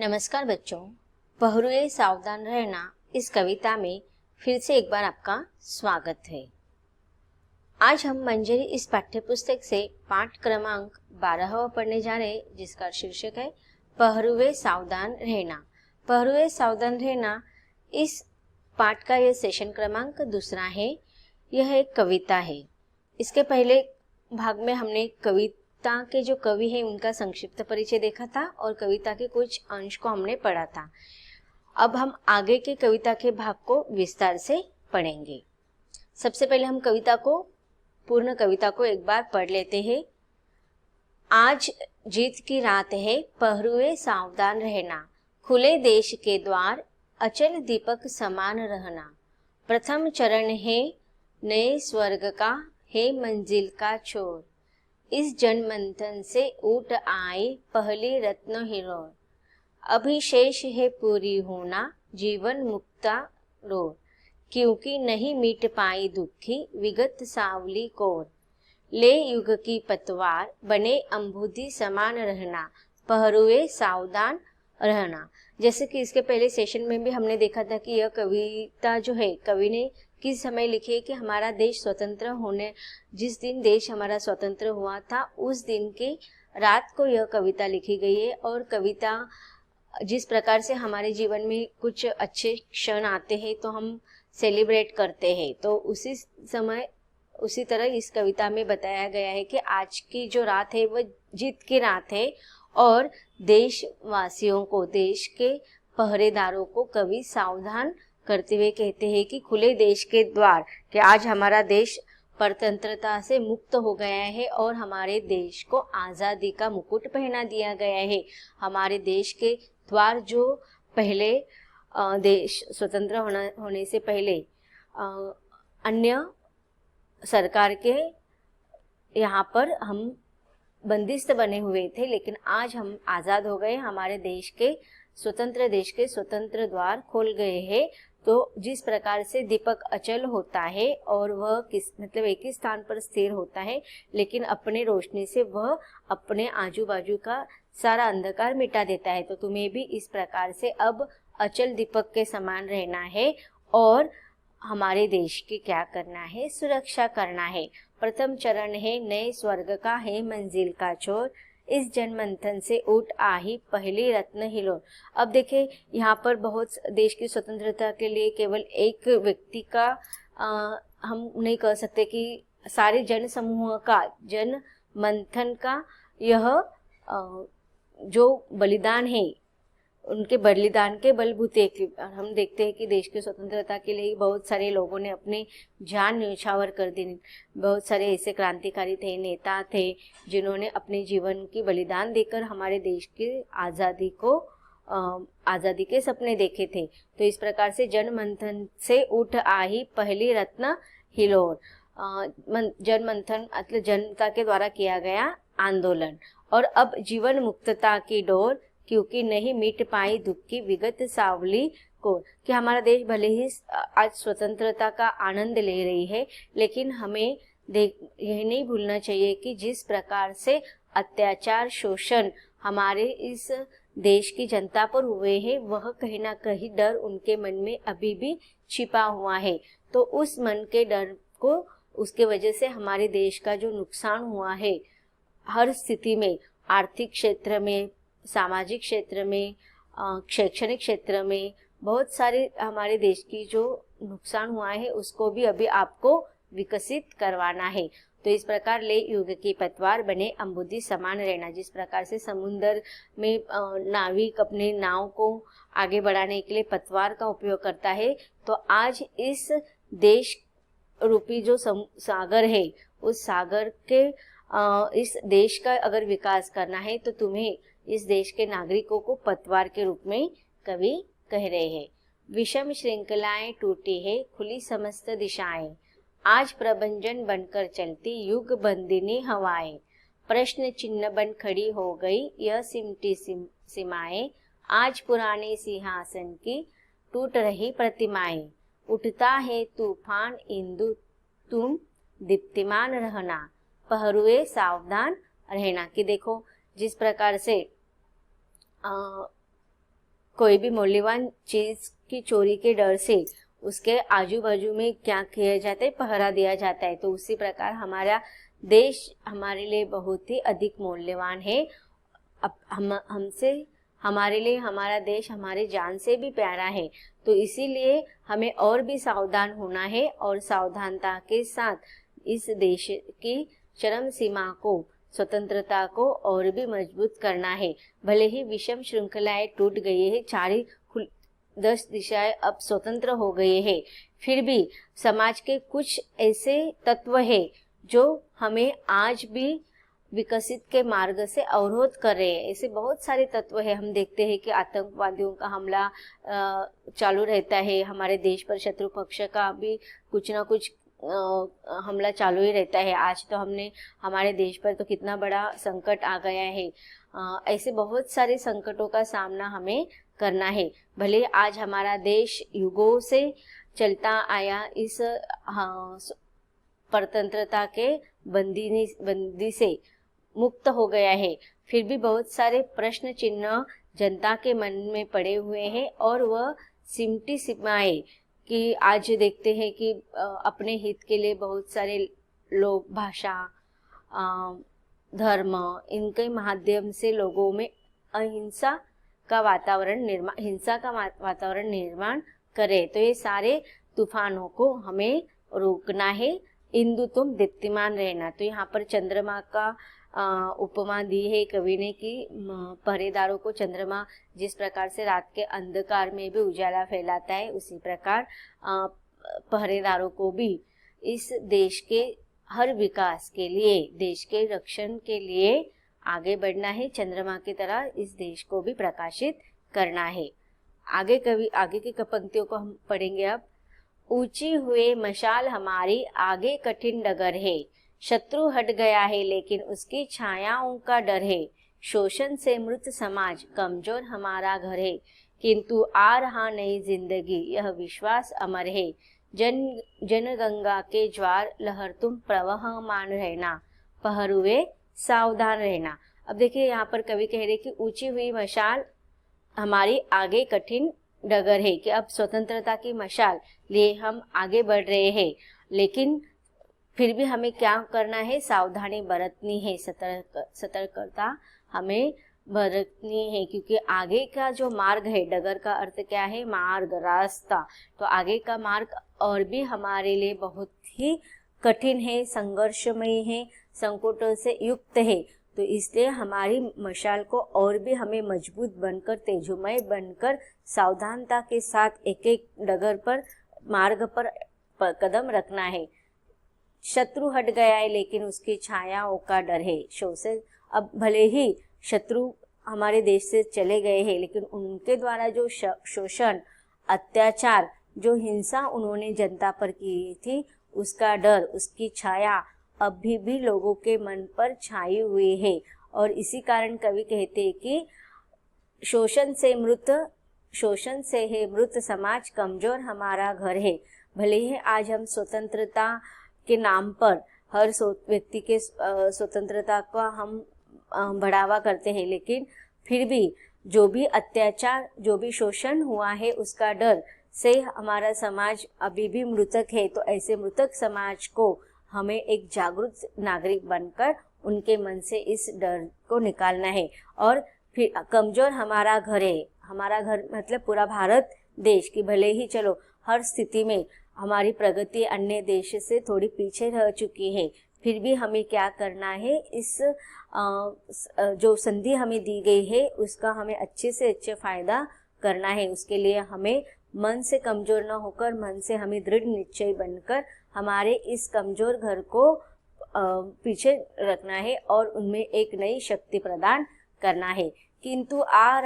नमस्कार बच्चों, पहरुए सावधान रहना इस कविता में फिर से एक बार आपका स्वागत है। आज हम मंजरी इस पाठ्यपुस्तक से पाठ क्रमांक 12वां पढ़ने जा रहे हैं, जिसका शीर्षक है पहरुए सावधान रहना। पहरुए सावधान रहना इस पाठ का यह सेशन क्रमांक दूसरा है। यह एक कविता है। इसके पहले भाग में हमने कविता के जो कवि है उनका संक्षिप्त परिचय देखा था और कविता के कुछ अंश को हमने पढ़ा था। अब हम आगे के कविता के भाग को विस्तार से पढ़ेंगे। सबसे पहले हम पूर्ण कविता को एक बार पढ़ लेते हैं। आज जीत की रात है, पहरुए सावधान रहना, खुले देश के द्वार, अचल दीपक समान रहना। प्रथम चरण है नए स्वर्ग का, है मंजिल का छोर, इस जनमंथन से उठ आए पहली रत्न हिलोर। अभी शेष है पूरी होना, जीवन मुक्ता रोर, क्योंकि नहीं मिट पाई दुखी विगत सावली कोर। ले युग की पतवार, बने अंबुधि समान रहना, पहरुए सावधान रहना। जैसे कि इसके पहले सेशन में भी हमने देखा था कि यह कविता जो है कवि ने किस समय लिखी है कि हमारा देश स्वतंत्र होने, जिस दिन देश हमारा स्वतंत्र हुआ था उस दिन की रात को यह कविता लिखी गई है। और कविता जिस प्रकार से हमारे जीवन में कुछ अच्छे क्षण आते हैं तो हम सेलिब्रेट करते हैं, तो उसी तरह इस कविता में बताया गया है कि आज की जो रात है वह जीत की रात है और देशवासियों को, देश के पहरेदारों को कवि सावधान करते हुए कहते हैं कि खुले देश के द्वार, कि आज हमारा देश परतंत्रता से मुक्त हो गया है और हमारे देश को आज़ादी का मुकुट पहना दिया गया है। हमारे देश के द्वार जो पहले देश स्वतंत्र होने से पहले अन्य सरकार के यहाँ पर हम बंदिस्त बने हुए थे, लेकिन आज हम आज़ाद हो गए। हमारे देश के स्वतंत्र द्वार खोल गए हैं। तो जिस प्रकार से दीपक अचल होता है और वह एक ही स्थान पर स्थिर होता है, लेकिन अपने रोशनी से वह अपने आजू बाजू का सारा अंधकार मिटा देता है, तो तुम्हें भी इस प्रकार से अब अचल दीपक के समान रहना है और हमारे देश की क्या करना है, सुरक्षा करना है। प्रथम चरण है नए स्वर्ग का, है मंजिल का छोर, इस जनमंथन से उठ आही पहली रत्न हिलोर। अब देखें, यहाँ पर बहुत देश की स्वतंत्रता के लिए केवल एक व्यक्ति का हम नहीं कह सकते कि सारे जन समूह का, जन मंथन का यह जो बलिदान है, उनके बलिदान के बलबूते हम देखते हैं कि देश की स्वतंत्रता के लिए बहुत सारे लोगों ने अपने जान न्यौछावर कर दी। बहुत सारे ऐसे क्रांतिकारी थे, नेता थे, जिन्होंने अपने जीवन की बलिदान देकर हमारे देश की आज़ादी के सपने देखे थे। तो इस प्रकार से जनमंथन से उठ आही पहली रत्न हिलोर। जनमंथन मतलब जनता के द्वारा किया गया आंदोलन। और अब जीवन मुक्तता की डोर, क्योंकि नहीं मिट पाई दुख की विगत सावली को, कि हमारा देश भले ही आज स्वतंत्रता का आनंद ले रही है, लेकिन हमें यह नहीं भूलना चाहिए कि जिस प्रकार से अत्याचार, शोषण हमारे इस देश की जनता पर हुए हैं, वह कहीं ना कहीं डर उनके मन में अभी भी छिपा हुआ है। तो उस मन के डर को, उसके वजह से हमारे देश का जो नुकसान हुआ है हर स्थिति में, आर्थिक क्षेत्र में, सामाजिक क्षेत्र में, शैक्षणिक क्षेत्र में, बहुत सारे हमारे देश की जो नुकसान हुआ है उसको भी अभी आपको विकसित करवाना है। तो इस प्रकार ले युग की पतवार, बने अंबुधि समान रहना। जिस प्रकार से समुद्र में नाविक अपने नाव को आगे बढ़ाने के लिए पतवार का उपयोग करता है, तो आज इस देश रूपी जो सागर है, उस सागर के इस देश का अगर विकास करना है तो तुम्हें इस देश के नागरिकों को पतवार के रूप में कवि कह रहे हैं। विषम श्रृंखलाएं टूटी है, खुली समस्त दिशाएं, आज प्रभंजन बनकर चलती युग बंदिनी हवाएं। प्रश्न चिन्ह बन खड़ी हो गई यह सिमटी सीमाएं, आज पुराने सिंहासन की टूट रही प्रतिमाएं। उठता है तूफान इंदु तुम दीप्तिमान रहना, पहरुए सावधान रहना। कि देखो जिस प्रकार से कोई भी मूल्यवान चीज की चोरी के डर से उसके आजू बाजू में क्या किया जाता है, पहरा दिया जाता है। तो उसी प्रकार हमारा देश हमारे लिए बहुत ही अधिक मूल्यवान है। अब हमसे हमारे लिए हमारा देश हमारे जान से भी प्यारा है। तो इसीलिए हमें और भी सावधान होना है और सावधानता के साथ इस देश की चरम सीमा को, स्वतंत्रता को और भी मजबूत करना है। भले ही विषम श्रृंखलाएं टूट गई है, 10 दिशाएं अब स्वतंत्र हो गए हैं, फिर भी समाज के कुछ ऐसे तत्व है जो हमें आज भी विकसित के मार्ग से अवरोध कर रहे हैं। ऐसे बहुत सारे तत्व है। हम देखते हैं कि आतंकवादियों का हमला चालू रहता है, हमारे देश पर शत्रु पक्ष का भी कुछ ना कुछ हमला चालू ही रहता है। आज तो हमने हमारे देश पर तो कितना बड़ा संकट आ गया है। ऐसे बहुत सारे संकटों का सामना हमें करना है। भले आज हमारा देश युगों से चलता आया इस परतंत्रता के बंदी से मुक्त हो गया है, फिर भी बहुत सारे प्रश्न चिन्ह जनता के मन में पड़े हुए हैं और वह सिमटी सीमाएं कि आज देखते हैं कि अपने हित के लिए बहुत सारे लोग भाषा, धर्म, इनके माध्यम से लोगों में हिंसा का वातावरण निर्माण करे। तो ये सारे तूफानों को हमें रोकना है। इंदु तुम दीप्तिमान रहना। तो यहाँ पर चंद्रमा का उपमा दी है कवि ने कि पहरेदारों को चंद्रमा जिस प्रकार से रात के अंधकार में भी उजाला फैलाता है, उसी प्रकार पहरेदारों को भी इस देश के हर विकास के लिए, देश के रक्षण के लिए आगे बढ़ना है। चंद्रमा की तरह इस देश को भी प्रकाशित करना है। आगे की पंक्तियों को हम पढ़ेंगे अब। ऊंची हुए मशाल हमारी, आगे कठिन डगर है। शत्रु हट गया है लेकिन उसकी छायाओं का डर है। शोषण से मृत समाज, कमजोर हमारा घर है। किंतु आ रहा नई जिंदगी, यह विश्वास अमर है। जन गंगा के ज्वार, लहर तुम प्रवहमान रहना। पहरुए सावधान रहना। अब देखिए यहाँ पर कवि कह रहे कि ऊंची हुई मशाल हमारी, आगे कठिन डगर है, कि अब स्वतंत्रता की मशाल लिए हम आगे बढ़ रहे हैं, लेकिन फिर भी हमें क्या करना है, सावधानी बरतनी है, सतर्कता हमें बरतनी है। क्योंकि आगे का जो मार्ग है, डगर का अर्थ क्या है, मार्ग, रास्ता, तो आगे का मार्ग और भी हमारे लिए बहुत ही कठिन है, संघर्षमय है, संकटों से युक्त है। तो इसलिए हमारी मशाल को और भी हमें मजबूत बनकर, तेजोमय बनकर, सावधानता के साथ एक एक डगर पर, मार्ग पर कदम रखना है। शत्रु हट गया है लेकिन उसकी छायाओं का डर है। शोषण, अब भले ही शत्रु हमारे देश से चले गए हैं, लेकिन उनके द्वारा जो शोषण, अत्याचार, जो हिंसा उन्होंने जनता पर की थी, उसका डर, उसकी छाया अभी भी लोगों के मन पर छाई हुई है। और इसी कारण कवि कहते हैं कि शोषण से है मृत समाज, कमजोर हमारा घर है। भले ही आज हम स्वतंत्रता के नाम पर हर व्यक्ति के स्वतंत्रता का हम बढ़ावा करते हैं, लेकिन फिर भी जो भी अत्याचार, जो भी शोषण हुआ है, उसका डर से हमारा समाज अभी भी मृतक है। तो ऐसे मृतक समाज को हमें एक जागरूक नागरिक बनकर उनके मन से इस डर को निकालना है। और फिर कमजोर हमारा घर है, हमारा घर मतलब पूरा भारत देश की, भले ही चलो हर स्थिति में हमारी प्रगति अन्य देश से थोड़ी पीछे रह चुकी है, फिर भी हमें क्या करना है, इस जो संधि हमें दी गई है उसका हमें अच्छे से अच्छे फायदा करना है। उसके लिए हमें मन से कमजोर न होकर, मन से हमें दृढ़ निश्चय बनकर हमारे इस कमजोर घर को पीछे रखना है और उनमें एक नई शक्ति प्रदान करना है। किंतु आ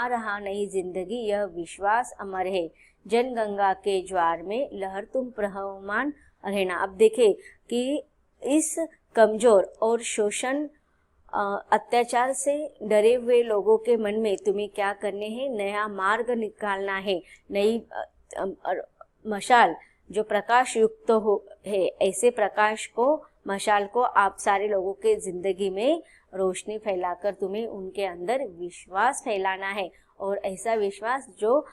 रहा नई जिंदगी, यह विश्वास अमर है। जन गंगा के ज्वार में, लहर तुम प्रवहमान रहना। अब देखें कि इस कमजोर और शोषण, अत्याचार से डरे हुए लोगों के मन में तुम्हें क्या करने हैं, नया मार्ग निकालना है, नई मशाल जो प्रकाश युक्त है, ऐसे प्रकाश को, मशाल को आप सारे लोगों के जिंदगी में रोशनी फैलाकर तुम्हें उनके अंदर विश्वास फैलाना है, और ऐसा विश्वास जो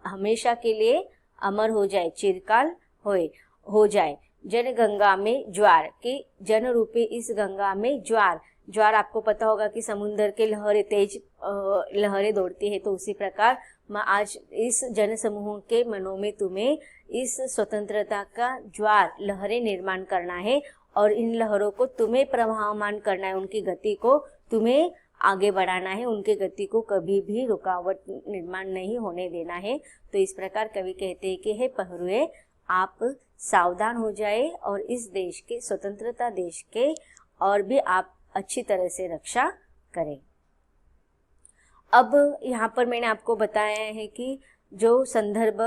हमेशा के लिए अमर हो जाए, चिरकाल हो जाए। जन गंगा में ज्वार की जन रूपी इस गंगा में ज्वार आपको पता होगा कि समुद्र के लहरें, तेज लहरें दौड़ती है, तो उसी प्रकार आज इस जन समूह के मनों में तुम्हें इस स्वतंत्रता का ज्वार लहरें निर्माण करना है, और इन लहरों को तुम्हें प्रवाहमान करना है, उनकी गति को तुम्हें आगे बढ़ाना है, उनकी गति को कभी भी रुकावट निर्माण नहीं होने देना है। तो इस प्रकार कवि कहते हैं कि हे पहरुए, आप सावधान हो जाए और इस देश के, स्वतंत्रता देश के, और भी आप अच्छी तरह से रक्षा करें। अब यहाँ पर मैंने आपको बताया है कि जो संदर्भ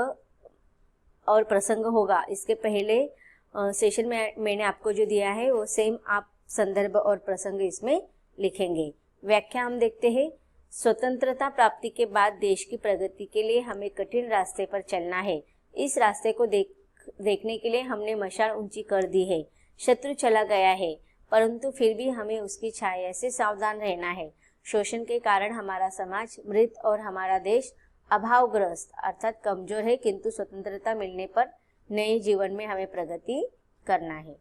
और प्रसंग होगा, इसके पहले सेशन में मैंने आपको जो दिया है वो सेम आप संदर्भ और प्रसंग इसमें लिखेंगे। व्याख्या हम देखते हैं। स्वतंत्रता प्राप्ति के बाद देश की प्रगति के लिए हमें कठिन रास्ते पर चलना है। इस रास्ते को देखने के लिए हमने मशाल ऊंची कर दी है। शत्रु चला गया है, परंतु फिर भी हमें उसकी छाया से सावधान रहना है। शोषण के कारण हमारा समाज मृत और हमारा देश अभावग्रस्त अर्थात कमजोर है, किंतु स्वतंत्रता मिलने पर नए जीवन में हमें प्रगति करना है।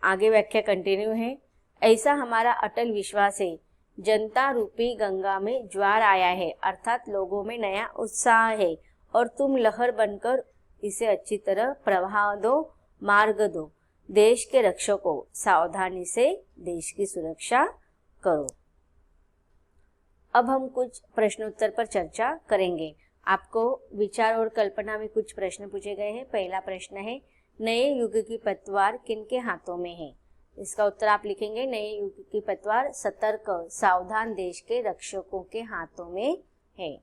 आगे व्याख्या कंटिन्यू है। ऐसा हमारा अटल विश्वास है। जनता रूपी गंगा में ज्वार आया है, अर्थात लोगों में नया उत्साह है, और तुम लहर बनकर इसे अच्छी तरह प्रवाह दो, मार्ग दो। देश के रक्षकों, सावधानी से देश की सुरक्षा करो। अब हम कुछ प्रश्नोत्तर पर चर्चा करेंगे। आपको विचार और कल्पना में कुछ प्रश्न पूछे गए हैं। पहला प्रश्न है, नए युग की पतवार किनके हाथों में है? इसका उत्तर आप लिखेंगे, नए युग की पतवार सतर्क, सावधान देश के रक्षकों के हाथों में है।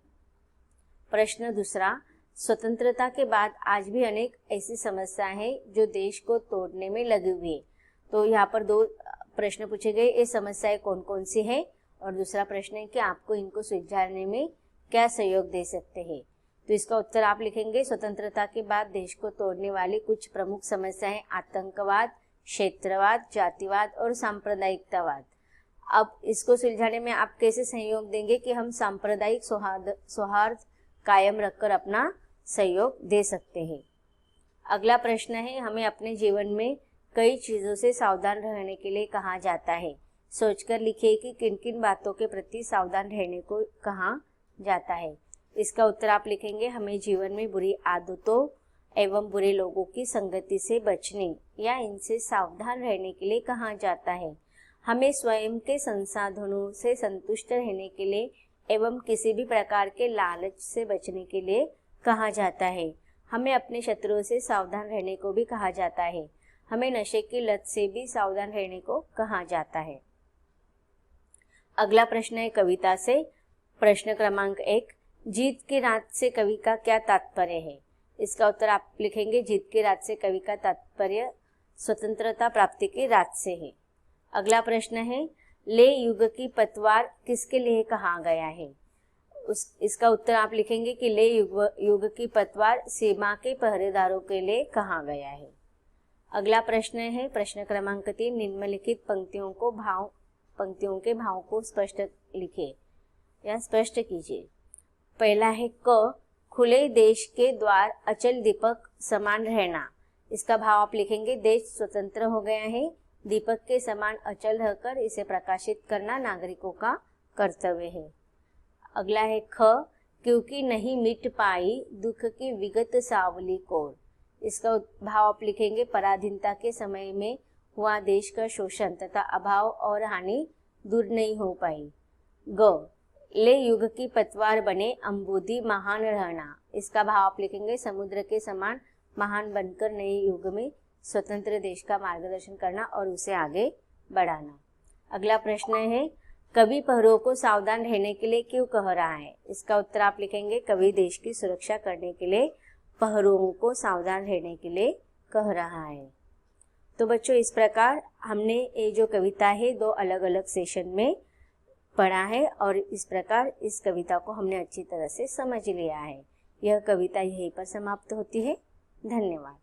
प्रश्न दूसरा, स्वतंत्रता के बाद आज भी अनेक ऐसी समस्याएं हैं जो देश को तोड़ने में लगी हुई है। तो यहाँ पर दो प्रश्न पूछे गए, ये समस्याएं कौन कौन सी है, और दूसरा प्रश्न है कि आपको इनको सुलझाने में क्या सहयोग दे सकते हैं। तो इसका उत्तर आप लिखेंगे, स्वतंत्रता के बाद देश को तोड़ने वाली कुछ प्रमुख समस्याएं आतंकवाद, क्षेत्रवाद, जातिवाद और सांप्रदायिकतावाद। अब इसको सुलझाने में आप कैसे सहयोग देंगे कि हम सांप्रदायिक सौहार्द कायम रखकर अपना सहयोग दे सकते हैं। अगला प्रश्न है, हमें अपने जीवन में कई चीजों से सावधान रहने के लिए कहा जाता है। सोचकर लिखिए कि किन किन बातों के प्रति सावधान रहने को कहा जाता है। इसका उत्तर आप लिखेंगे, हमें जीवन में बुरी आदतों एवं बुरे लोगों की संगति से बचने या इनसे सावधान रहने के लिए कहा जाता है। हमें स्वयं के संसाधनों से संतुष्ट रहने के लिए एवं किसी भी प्रकार के लालच से बचने के लिए कहा जाता है। हमें अपने शत्रुओं से सावधान रहने को भी कहा जाता है। हमें नशे की लत से भी सावधान रहने को कहा जाता है। अगला प्रश्न है कविता से। प्रश्न क्रमांक 1, जीत की रात से कवि का क्या तात्पर्य है? इसका उत्तर आप लिखेंगे, जीत की रात से कवि का तात्पर्य स्वतंत्रता प्राप्ति की रात से है। अगला प्रश्न है, ले युग की पतवार किसके लिए कहा गया है? इसका उत्तर आप लिखेंगे कि ले युग की पतवार सीमा के पहरेदारों के लिए कहा गया है। अगला प्रश्न है प्रश्न क्रमांक 3, निम्नलिखित पंक्तियों के भाव को स्पष्ट लिखिए या स्पष्ट कीजिए। पहला है क, खुले देश के द्वार अचल दीपक समान रहना। इसका भाव आप लिखेंगे, देश स्वतंत्र हो गया है, दीपक के समान अचल रहकर इसे प्रकाशित करना नागरिकों का कर्तव्य है। अगला है ख, क्योंकि नहीं मिट पाई दुख की विगत सावली कोर। इसका भाव आप लिखेंगे, पराधीनता के समय में हुआ देश का शोषण तथा अभाव और हानि दूर नहीं हो पाई। ग, ले युग की पतवार बने अम्बुदी महान रहना। इसका भाव आप लिखेंगे, समुद्र के समान महान बनकर नए युग में स्वतंत्र देश का मार्गदर्शन करना और उसे आगे बढ़ाना। अगला प्रश्न है, कवि पहरुओं को सावधान रहने के लिए क्यों कह रहा है? इसका उत्तर आप लिखेंगे, कवि देश की सुरक्षा करने के लिए पहरुओं को सावधान रहने के लिए कह रहा है। तो बच्चों, इस प्रकार हमने ये जो कविता है 2 अलग अलग सेशन में पढ़ा है और इस प्रकार इस कविता को हमने अच्छी तरह से समझ लिया है। यह कविता यहीं पर समाप्त होती है। धन्यवाद।